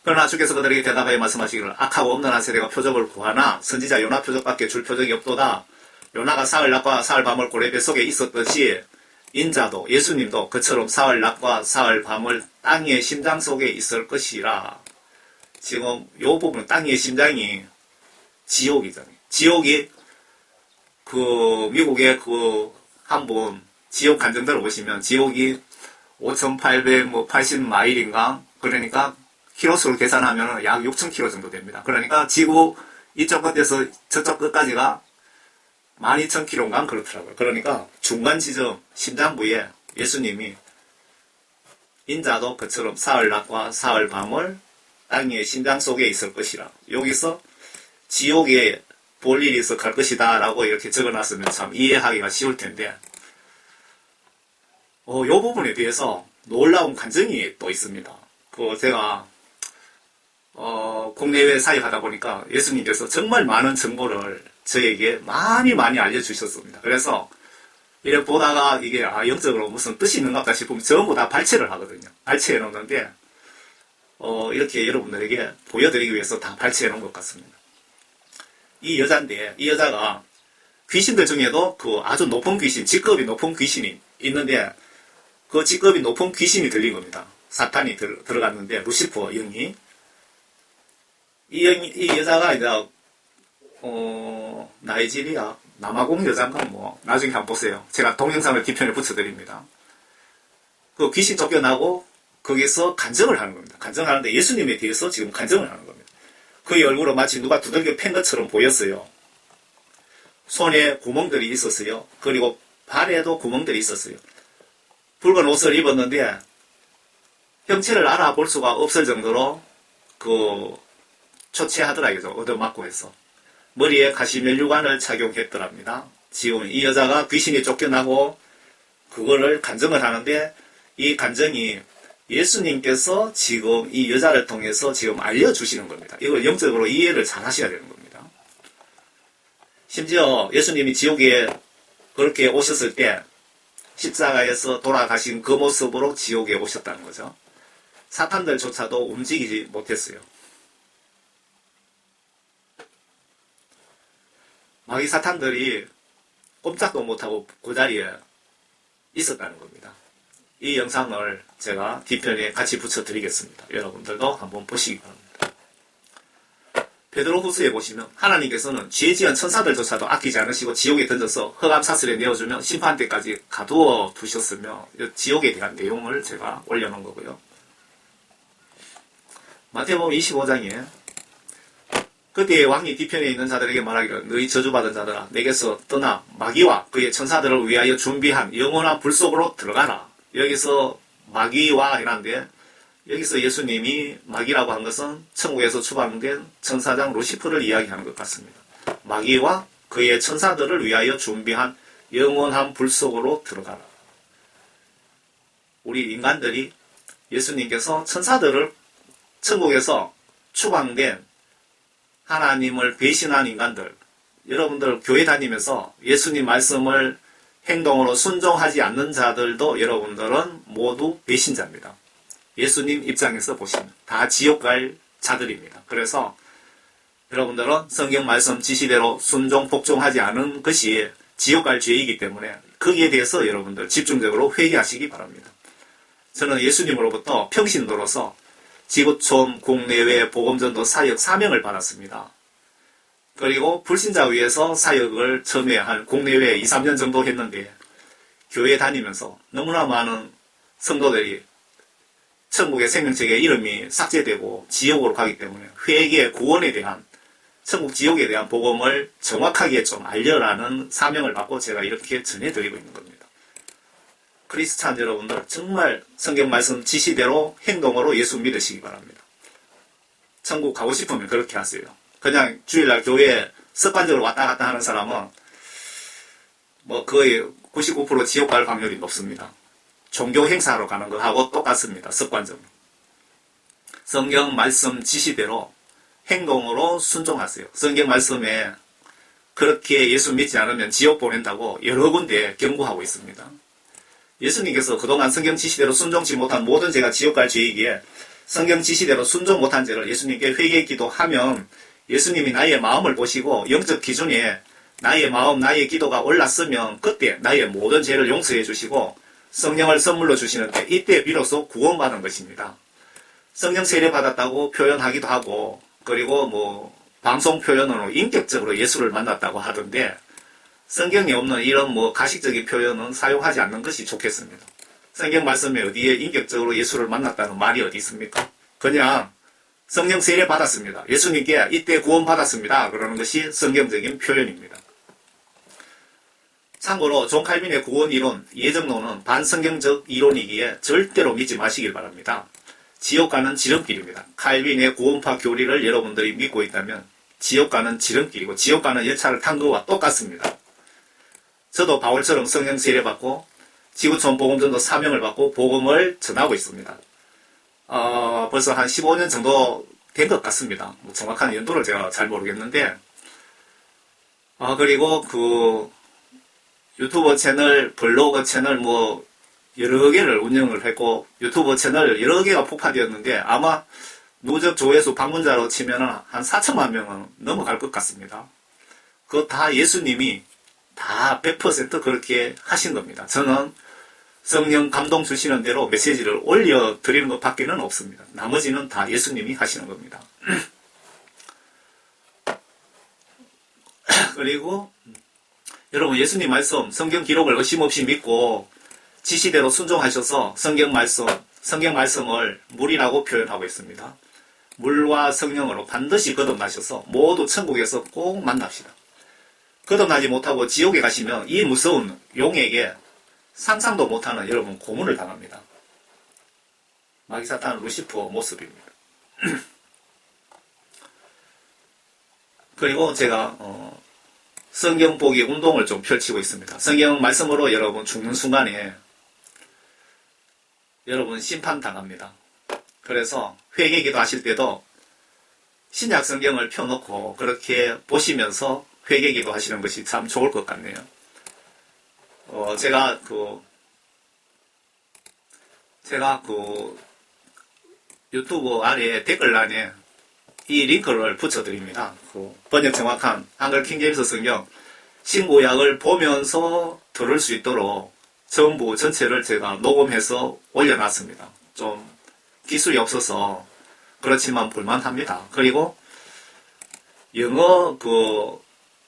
그러나 주께서 그들에게 대답하여 말씀하시기를 악하고 없는 한 세대가 표적을 구하나 선지자 요나 표적밖에 줄 표적이 없도다. 요나가 사흘 낮과 사흘 밤을 고래 뱃속에 있었듯이 인자도 예수님도 그처럼 사흘 낮과 사흘 밤을 땅의 심장 속에 있을 것이라. 지금 요 부분은 땅의 심장이 지옥이잖아요. 지옥이 그 미국의 그 한번 지옥 간증 들어보시면 지옥이 5,880마일인가? 그러니까 키로수로 계산하면 약 6,000km 정도 됩니다. 그러니까 지구 이쪽 끝에서 저쪽 끝까지가 12,000km인가 그렇더라고요. 그러니까 중간 지점 심장부에 예수님이 인자도 그처럼 사흘낮과 사흘밤을 땅의 심장 속에 있을 것이라. 여기서 지옥에 볼 일이 있어 갈 것이다 라고 이렇게 적어놨으면 참 이해하기가 쉬울 텐데 이 부분에 대해서 놀라운 간증이 또 있습니다. 제가 국내외 사역하다 보니까 예수님께서 정말 많은 정보를 저에게 많이 알려주셨습니다. 그래서 이렇게 보다가 이게 영적으로 무슨 뜻이 있는가 보다 싶으면 전부 다 발췌를 하거든요. 발췌해 놓는데 이렇게 여러분들에게 보여드리기 위해서 다 발췌해 놓은 것 같습니다. 이 여자인데 이 여자가 귀신들 중에도 아주 높은 귀신, 직급이 높은 귀신이 있는데 그 직급이 높은 귀신이 들린 겁니다. 사탄이 들어갔는데 루시퍼 영이 이 여자가 이제 나이지리아 남아공 여자인가 나중에 한번 보세요. 제가 동영상을 뒤편에 붙여드립니다. 그 귀신 쫓겨나고 거기서 간증을 하는 겁니다. 간증하는데 예수님에 대해서 지금 간증을 하는 겁니다. 그의 얼굴은 마치 누가 두들겨 팬 것처럼 보였어요. 손에 구멍들이 있었어요. 그리고 발에도 구멍들이 있었어요. 붉은 옷을 입었는데 형체를 알아볼 수가 없을 정도로 초췌하더라고요. 얻어맞고 해서. 머리에 가시면류관을 착용했더랍니다. 지금 이 여자가 귀신이 쫓겨나고 그거를 간증을 하는데 이 간증이 예수님께서 지금 이 여자를 통해서 지금 알려주시는 겁니다. 이걸 영적으로 이해를 잘 하셔야 되는 겁니다. 심지어 예수님이 지옥에 그렇게 오셨을 때 십자가에서 돌아가신 그 모습으로 지옥에 오셨다는 거죠. 사탄들조차도 움직이지 못했어요. 마귀 사탄들이 꼼짝도 못하고 그 자리에 있었다는 겁니다. 이 영상을 제가 뒤편에 같이 붙여드리겠습니다. 여러분들도 한번 보시기 바랍니다. 베드로후서에 보시면 하나님께서는 죄 지은 천사들조차도 아끼지 않으시고 지옥에 던져서 흑암사슬에 내어주면 심판 때까지 가두어 두셨으며 지옥에 대한 내용을 제가 올려놓은 거고요. 마태복음 25장에 그때 왕이 뒤편에 있는 자들에게 말하기를 너희 저주받은 자들아 내게서 떠나 마귀와 그의 천사들을 위하여 준비한 영원한 불 속으로 들어가라. 여기서 마귀와 이란데 여기서 예수님이 마귀라고 한 것은 천국에서 추방된 천사장 루시퍼를 이야기하는 것 같습니다. 마귀와 그의 천사들을 위하여 준비한 영원한 불 속으로 들어가라. 우리 인간들이 예수님께서 천사들을 천국에서 추방된 하나님을 배신한 인간들, 여러분들 교회 다니면서 예수님 말씀을 행동으로 순종하지 않는 자들도 여러분들은 모두 배신자입니다. 예수님 입장에서 보시면 다 지옥 갈 자들입니다. 그래서 여러분들은 성경 말씀 지시대로 순종 복종하지 않은 것이 지옥 갈 죄이기 때문에 거기에 대해서 여러분들 집중적으로 회개하시기 바랍니다. 저는 예수님으로부터 평신도로서 지구촌 국내외 복음전도 사역 사명을 받았습니다. 그리고 불신자 위해서 사역을 처음에 한 국내외 2, 3년 정도 했는데 교회 다니면서 너무나 많은 성도들이 천국의 생명책에 이름이 삭제되고 지옥으로 가기 때문에 회개 구원에 대한 천국 지옥에 대한 복음을 정확하게 좀 알려라는 사명을 받고 제가 이렇게 전해드리고 있는 겁니다. 크리스찬 여러분들 정말 성경 말씀 지시대로 행동으로 예수 믿으시기 바랍니다. 천국 가고 싶으면 그렇게 하세요. 그냥 주일날 교회에 습관적으로 왔다 갔다 하는 사람은 거의 99% 지옥 갈 확률이 높습니다. 종교 행사로 가는 거하고 똑같습니다. 습관적으로. 성경 말씀 지시대로 행동으로 순종하세요. 성경 말씀에 그렇게 예수 믿지 않으면 지옥 보낸다고 여러 군데 경고하고 있습니다. 예수님께서 그동안 성경 지시대로 순종치 못한 모든 죄가 지옥 갈 죄이기에 성경 지시대로 순종 못한 죄를 예수님께 회개 기도하면 예수님이 나의 마음을 보시고 영적 기준에 나의 마음, 나의 기도가 올랐으면 그때 나의 모든 죄를 용서해 주시고 성령을 선물로 주시는데 이때 비로소 구원받은 것입니다. 성령 세례 받았다고 표현하기도 하고 그리고 방송 표현으로 인격적으로 예수를 만났다고 하던데 성경에 없는 이런 뭐 가식적인 표현은 사용하지 않는 것이 좋겠습니다. 성경 말씀에 어디에 인격적으로 예수를 만났다는 말이 어디 있습니까? 그냥 성령 세례 받았습니다. 예수님께 이때 구원 받았습니다. 그러는 것이 성경적인 표현입니다. 참고로 존 칼빈의 구원 이론, 예정론은 반성경적 이론이기에 절대로 믿지 마시길 바랍니다. 지옥 가는 지름길입니다. 칼빈의 구원파 교리를 여러분들이 믿고 있다면 지옥 가는 지름길이고 지옥 가는 열차를 탄 것과 똑같습니다. 저도 바울처럼 성령 세례받고 지구촌 복음전도 사명을 받고 복음을 전하고 있습니다. 벌써 한 15년 정도 된 것 같습니다. 뭐 정확한 연도를 제가 잘 모르겠는데 그리고 그 유튜버 채널, 블로그 채널 뭐 여러 개를 운영을 했고 유튜버 채널 여러 개가 폭파되었는데 아마 누적 조회수 방문자로 치면은 한 4천만 명은 넘어갈 것 같습니다. 그거 다 예수님이 다 100% 그렇게 하신 겁니다. 저는 성령 감동 주시는 대로 메시지를 올려드리는 것 밖에는 없습니다. 나머지는 다 예수님이 하시는 겁니다. 그리고 여러분 예수님 말씀, 성경 기록을 의심없이 믿고 지시대로 순종하셔서 성경 말씀을 물이라고 표현하고 있습니다. 물과 성령으로 반드시 거듭나셔서 모두 천국에서 꼭 만납시다. 거듭나지 못하고 지옥에 가시면 이 무서운 용에게 상상도 못하는 여러분 고문을 당합니다. 마귀사탄 루시퍼 모습입니다. 그리고 제가 성경 보기 운동을 좀 펼치고 있습니다. 성경 말씀으로 여러분 죽는 순간에 여러분 심판당합니다. 그래서 회개기도 하실 때도 신약 성경을 펴놓고 그렇게 보시면서 회개기도 하시는 것이 참 좋을 것 같네요. 제가 유튜브 아래 댓글란에 이 링크를 붙여드립니다. 번역 정확한 한글 킹제임스 성경 신구약을 보면서 들을 수 있도록 전부 전체를 제가 녹음해서 올려놨습니다. 좀 기술이 없어서 그렇지만 볼만합니다. 그리고 영어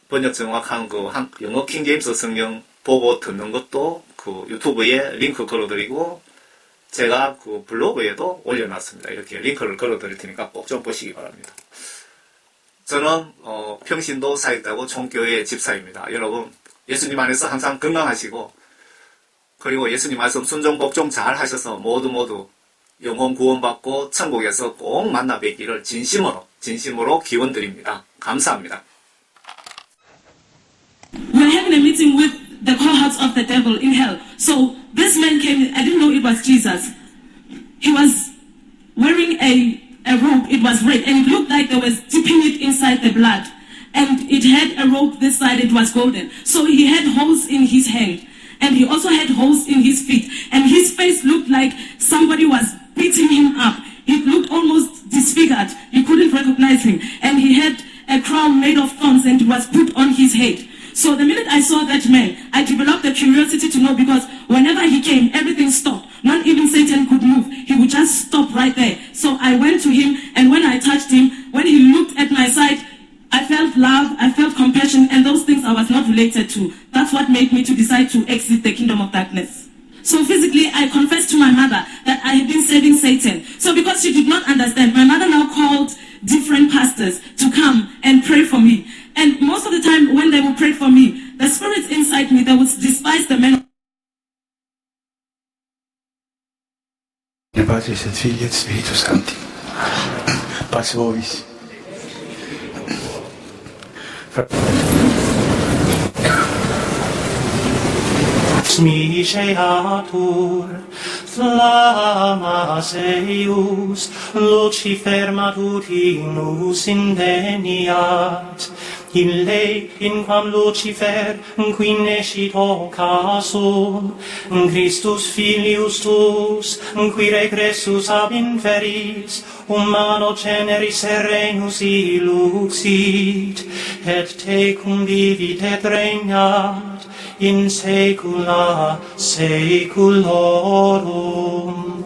번역 정확한 영어 킹제임스 성경 보고 듣는 것도 유튜브에 링크 걸어드리고 제가 블로그에도 올려놨습니다. 이렇게 링크를 걸어드릴 테니까 꼭 좀 보시기 바랍니다. 저는 평신도 사역자고 총교회 집사입니다. 여러분 예수님 안에서 항상 건강하시고 그리고 예수님 말씀 순종 복종 잘 하셔서 모두 영혼 구원받고 천국에서 꼭 만나 뵙기를 진심으로 기원드립니다. 감사합니다. We're having a meeting with the cohorts of the devil in hell. So this man came, I didn't know it was Jesus. He was wearing a robe, it was red, and it looked like they was dipping it inside the blood. And it had a rope this side, it was golden. So he had holes in his hand. And he also had holes in his feet. And his face looked like somebody was beating him up. It looked almost disfigured. You couldn't recognize him. And he had a crown made of thorns and it was put on his head. So the minute I saw that man, I developed a curiosity to know because whenever he came, everything stopped. Not even Satan could move. He would just stop right there. So I went to him, and when I touched him, when he looked at my side, I felt love, I felt compassion, and those things I was not related to. That's what made me to decide to exit the kingdom of darkness. So physically, I confessed to my mother that I had been serving Satan. So because she did not understand, my mother now called different pastors to come and pray for me. And most of the time when they would pray for me, the spirits inside me, they would despise the men. Nel Padre, del Figlio e Spirito Santi. Pace vobis. Miseatur, flammas eius, Lucifer matutinus indeniat, ille inquam Lucifer, qui nescit occasum, Christus filius tuus, qui regressus ab inferis, humano generis serenus illuxit, et tecum vivit et regnat, in saecula saeculorum.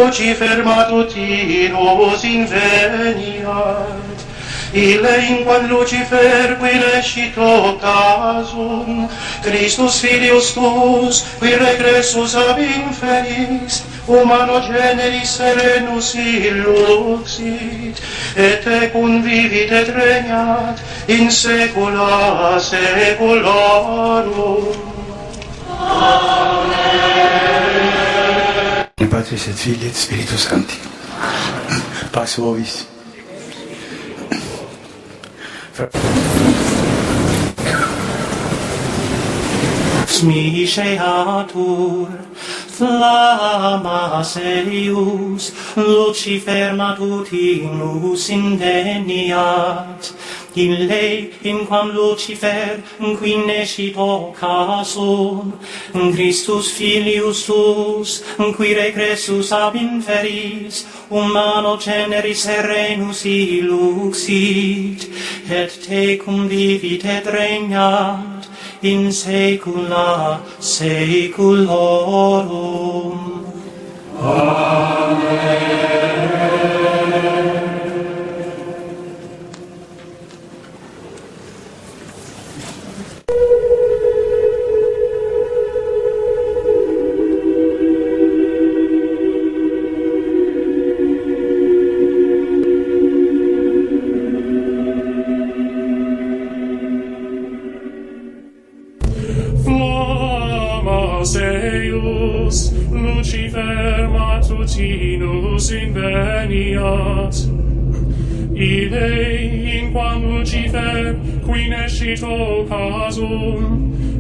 Lucifer matutinus inveniat, ille in quam Lucifer qui rescito casum, Christus filius tuus, qui regressus ab inferis, humano generis serenus illuxit, et tecum vivit et regnat in saecula saeculorum. In Patris et Filii et Spiritus Sancti. Pax vobis. Smisceatur flammas eius, Lucifer matutinus indeniat, ille in quam Lucifer qui nescito casum, Christus filius tuus, qui regressus ab inferis, humano generis serenus illuxit, et tecum vivit et regnat in saecula saeculorum. Flammas eius, Lucifer matutinus inveniat, ille in quam Lucifer qui nescito casum,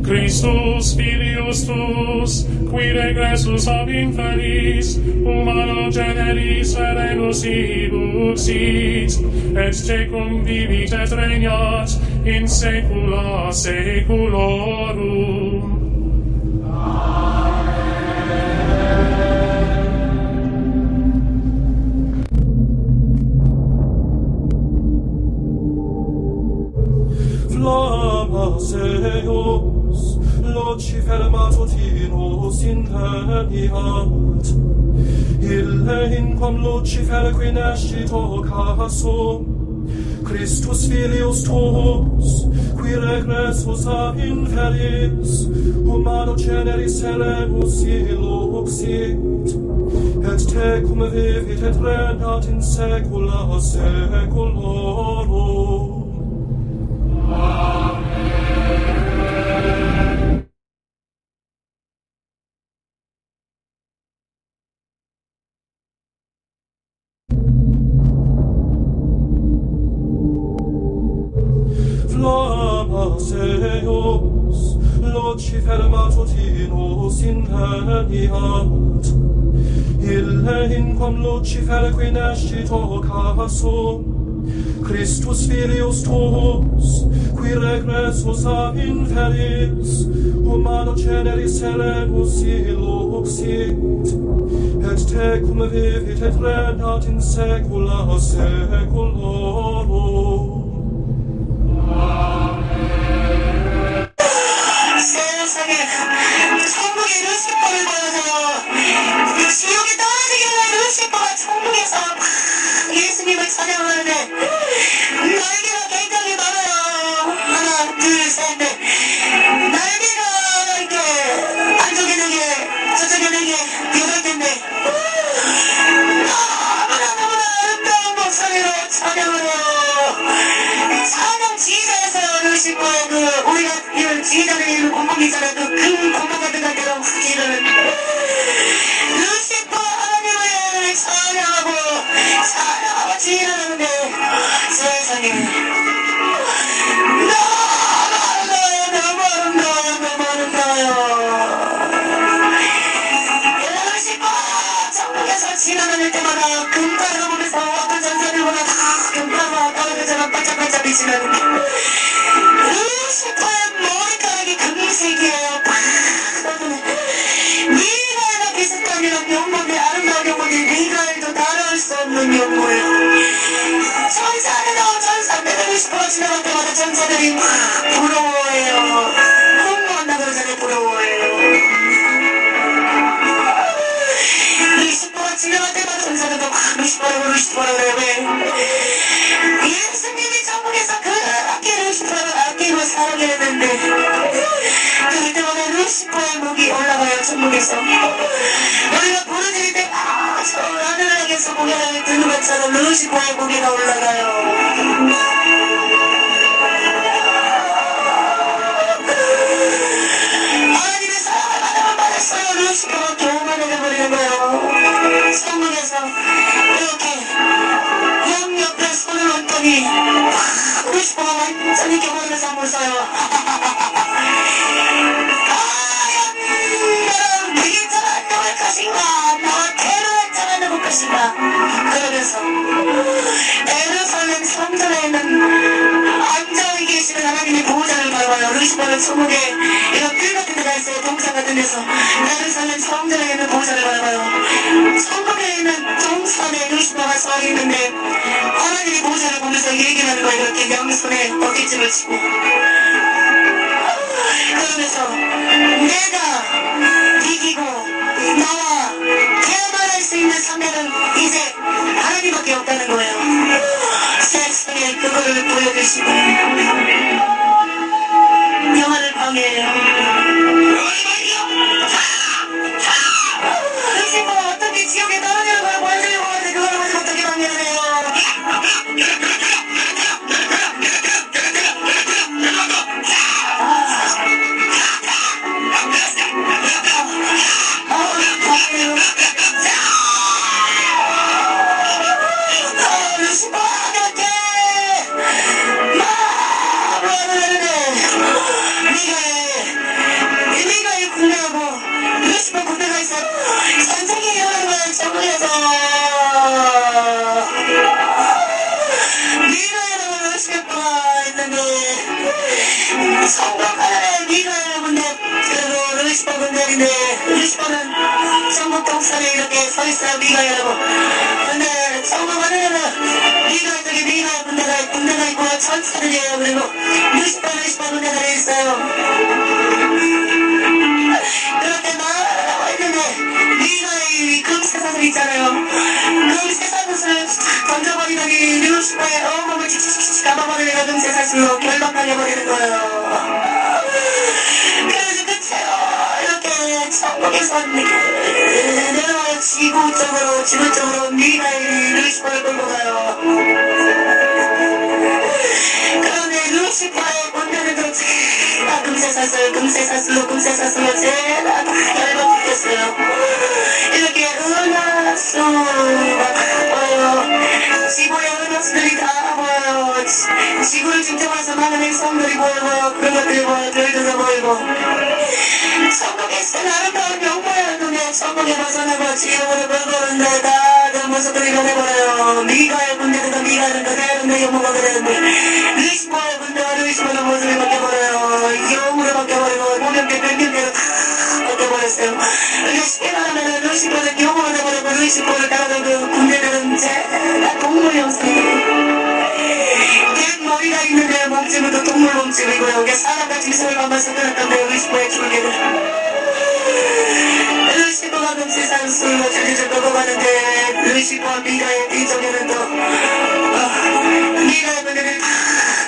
Christus filius tuus, qui regressus ab inferis, humano generis serenus illuxit, et tecum vivit et regnat in saecula saeculorum. Flammas eius, Lucifer matutinus inveniat, ille in quam Lucifer qui nescito casum, Christus filius tuus, qui regressus ab inferis, humano generis serenus illuxit, et tecum vivit et regnat in saecula saeculorum. Flammas eius, Lucifer matutinus inveniat, ille in quam Lucifer qui nescito casum, Christus filius tuus, qui regressus ab inferis, humano generis serenus illuxit, et tecum vivit et regnat in saecula saeculorum. 세상에 천국의 루시퍼를 보여서 지옥에 떨어지게 된 루시퍼가 천국에서 예수님을 찬양하는데 날개가 굉장히 많아요. 하나, 둘, 셋, 넷. 날개가 이렇게 안쪽에 4개, 저쪽에 4개, 8개인데 너무나 아름다운 목소리로 찬양을 해요. 찬양 지휘자에서요. 루시퍼의 우리가 이런 지휘자를 이루는 공공이잖아요. 큰 공공 같은 데로 기는 루시퍼 하나님을 찬양하고 지휘하는데 세상에 너무 아름다워요. 루시퍼 천국에서 지나다닐 때마다 금가루 보면서 어떤 전사를 보나 다 금가루가 떨어져서 반짝반짝 빛이 나는데 루시퍼의 머리카락이 금색이에요. 미가엘과 비슷한 이런 영혼의 아름다운 영혼이 미가엘도 따라올 수 없는 영혼이에요. 천사들도 천사들을 루시퍼가 지나갈 때마다 천사들이 막 부러워해요. 홍보한다 그러잖아요. 부러워해요. 루시퍼가 지나갈 때마다 루시퍼라고 루시퍼라고 왜? 예수님이 천국에서 그렇게 루시퍼를 아끼고 살게 했는데 그럴 때마다 루시퍼의 목이 올라가요. 천국에서 우리가 부르짖을 때 저 하늘에게서 고개를 드는 것처럼 루시퍼의 고개가 올라가요. 하나님의 사랑을 받으면 받았어요. 루시퍼가 교만해져 버리는 거예요. 천국에서 이렇게 양 옆에 손을 얹더니 루시퍼가 완전히 교만해서 한번 써요. 과연 너는 그게 정한 누굴 것인가? 나와 테러한 정한 누굴 것인가? 그러면서 예루살렘 성전에 있는 앉아에 계시는 하나님의 보호자를 바라봐요. 루시퍼는 천국에 이런 뜰 같은 데가 있어요. 동산 같은 데서 예루살렘 성전에 있는 보호자를 바라봐요. 천국에 있는 동산에 루시퍼가 서 있는데 하나님의 보호자를 보면서 얘기하는 거예요. 이렇게 양손에 어깨집을 치고 그러면서 내가 이기고 나와 대만할 수 있는 상대는 이제 하나님밖에 없다는 거예요. 세상에 그거를 보여주시고 영화를 방해해요. 루시퍼가 어떻게 지옥에 떨어지는 걸 보여주려고 하는데 그걸 어떻게 방해를 해요. 성공하는 미가엘 군대 그리고 루시퍼 군대인데 루시퍼는 천국 동산에 이렇게 서있어요. 미가엘하고 근데 성공하는 미가엘 쪽에 미가엘 군대가 있고 천사들이에요. 그리고 루시퍼 군대가 있어요. 그렇게 말하고 있는데 미가엘이 금세사슬 있잖아요. 금세사슬을 던져버리더니 루시퍼의 온몸을 칙칙칙 감아버리니까 금세사슬로 결박하게 버리는 거예요. 그래서 끝으로 이렇게 천국에서 내려와요. 지구 쪽으로 미가엘이 루시퍼를 끌고 가요. 그런데 루시퍼의 군대들도 다 금세사슬로 제가 다 결박했어요. 이렇게 은하수가 보여요. 지구의 은하수들이 다 보여요. 지구를 중점해서 많은 행성들이 보이고 그런 것들이 보여요. 별들도 보이고 천국에 있을 아름다운 영광이었는데 천국에 벗어나고 지옥으로 끌고 오는데 다른 모습들이 변해버려요. 미가엘 군대들과 미가엘은 그대로인데 영모가 그대로인데 루시퍼의 군대와 루시퍼의 모습이 바뀌어버려요. 영으로 바뀌어버리고 모명대 변경대로 다 바뀌어버렸어요. 이게 쉽게 말하면 루시퍼는 영으로 돼버리고 루시퍼를 따라가는 그 군대들은 제가 동물 형상이에요. 머리가 있는데 몸집은 동물 몸집이고요. 이게 사람같이 미소를 감아서 끊었던데 루시퍼의 줄기를 루시퍼가 금세사슬로 줄줄줄 끌고 가는데 루시퍼와 미가엘 뒤쪽에는 또 미가엘 분들을 다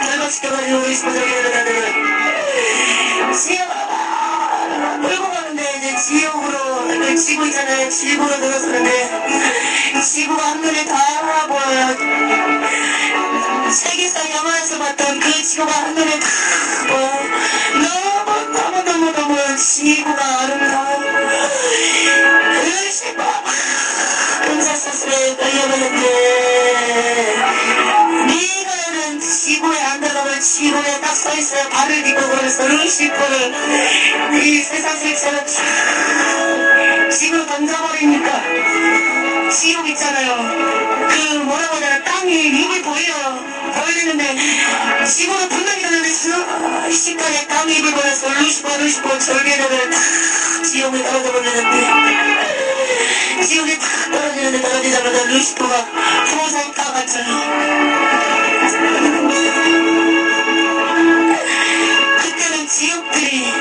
결박시켜가지고 루시퍼 저기를 가는 지옥으로 끌고 가는데 이제 지옥으로 지구 있잖아요. 지구로 들어서는데 지구가 한눈에 다 보여요. 세계사 영화에서 봤던 그 지구가 한눈에 다 보여요. 너무 지구가 아름다워요. 루시퍼 금세사슬에 걸려버렸는데 미가엘은 지구에 안 들어가면 지구에 딱 서있어요. 발을 딛고 그러면서 루시퍼를 이 세상색처럼 지구로 던져버리니까 지옥 있잖아요. 그 뭐라고 해야 되나 땅이 입이 보여요. 보이는데 지구로 분명히 되는데 순식간에 땅이 입이 보여서 루시퍼 절개를 다 지옥에 떨어져 버리는데 지옥에 탁 떨어지자마자 루시퍼가 풍선 딱 앉아요. 그때는 지옥들이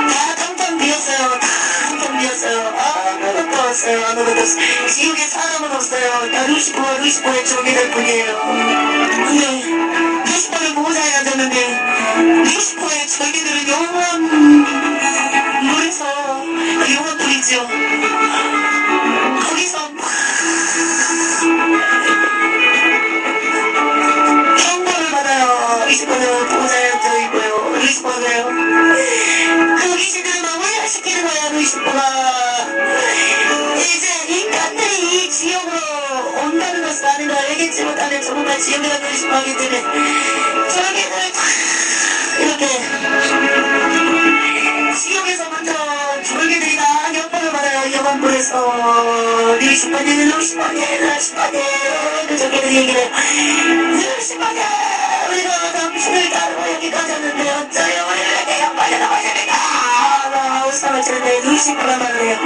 다 텅텅 비었어요. 아무것도 없어요. 지옥에 살아 사람은 없어요. 다 루시퍼의 종이들 뿐이에요. 근데 루시퍼를 보호자에 앉았는데 루시퍼의 종이들은 영원 물에서 영원 불이죠. 거기서 경고를 받아요. 루시퍼는 보호자에 앉아있고요. 루시퍼가요. 그 귀신들을 마무리시키는 거예요. 루시퍼가 이제 인간들이 이 지옥으로 온다는 것을 아는가 알겠지 못하는 조금만 지옥에 가는 루시퍼이기 때문에 저기들 이렇게 지옥에서부터 졸개들이 다 경고를 받아요. 영원불에서 루시퍼님 그 졸개들이 얘기를 해요. 루시퍼님 우리가 당신을 따르고 여기까지 왔는데 어쩌요 우리를 내가 빠져나가십니까 웃음을 치는데 루시퍼가 말을 해요.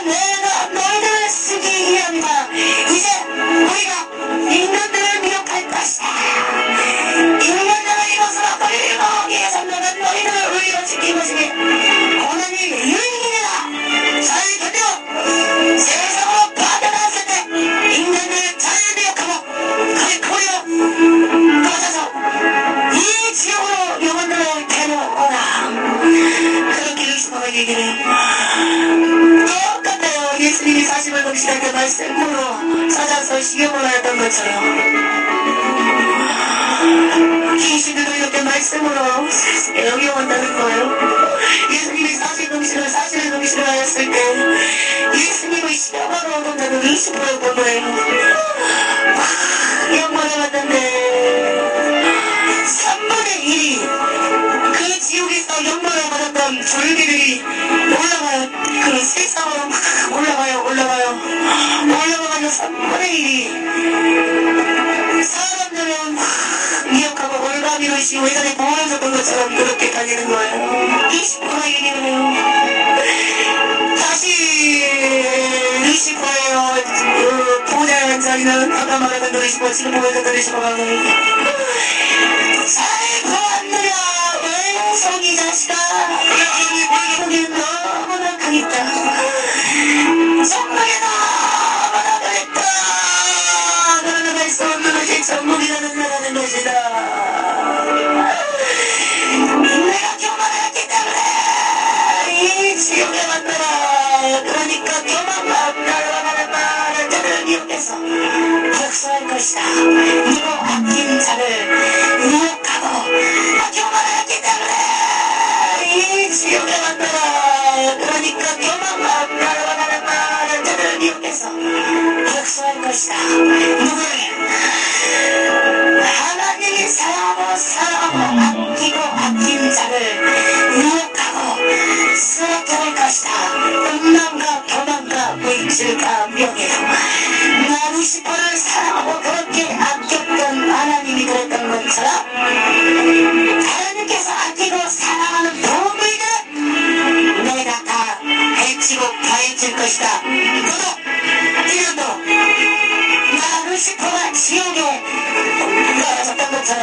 내가 너희들을 쓰기 위함이다. 이제 우리가 인간들을 미혹할 것이다. 인간들을 이것으로 버리고 위해서 너는 너희들을 우리로 지킨 것이니 고난이 유익이니라. 잘 견디고 세상으로 빠져나왔을 때 인간들을 잘 미혹하고 그리고 꺼져서 이 지옥으로 영혼들을 데려오라. 그렇게 루시퍼가 얘기를 해요. 똑같아요. 예수님이 40을 금식할 때 말씀으로 찾아서 시험을 하였던 것처럼 귀신들도 이렇게 말씀으로 여기 온다는 거예요. 예수님이 40일 금식을 하였을 때 예수님의 시험하러 오던 자는 루시퍼였던 거예요. 영광을 받는데 3분의 1이 그 지옥에서 영광을 받았던 졸개들이 올라가요. 그 세상으로 올라가요. 올라가면 3분의 1이 사람들은 미혹하고 올가미로 씨 외전에 보호해줬던 것처럼 그렇게 다니는 거예요. 루시퍼가 얘기를 해요. 다시 루시퍼예요. 보호자의 한 자리는 아까 말했던 루시퍼 지금 보여줬던 루시퍼가 잘 보았느냐 왼손이 자식아. 여기 너무나 강했다. 정말에 너무나 강했다. 너는 할 수 없는 것이 전국이라는 나라는 것이다. 내가 교만했기 때문에 이 지옥에 만나라. 그러니까 교만과 날아가는 말을 자를 미혹해서 복수할 것이다. 누구 아낀 자를 미혹하고 교만했기 때문에 이 지옥에 만나라. 그러니까 교만과 날아가는 말을 자를 미혹해서 복수할 것이다. 누구를 하나님이 사랑하고 아낀 자를 미혹하고 쓰러뜨릴 것이다. 음란과 교만과 물질과 명예로 나 루시퍼를 사랑하고 그렇게 아꼈던 하나님이 그랬던 것처럼 하나님께서 아끼고 사랑하는 동물들은 내가 다 해치고 파헤칠 것이다. 너도 이름도 나 루시퍼가 지옥에 떨어졌던 것처럼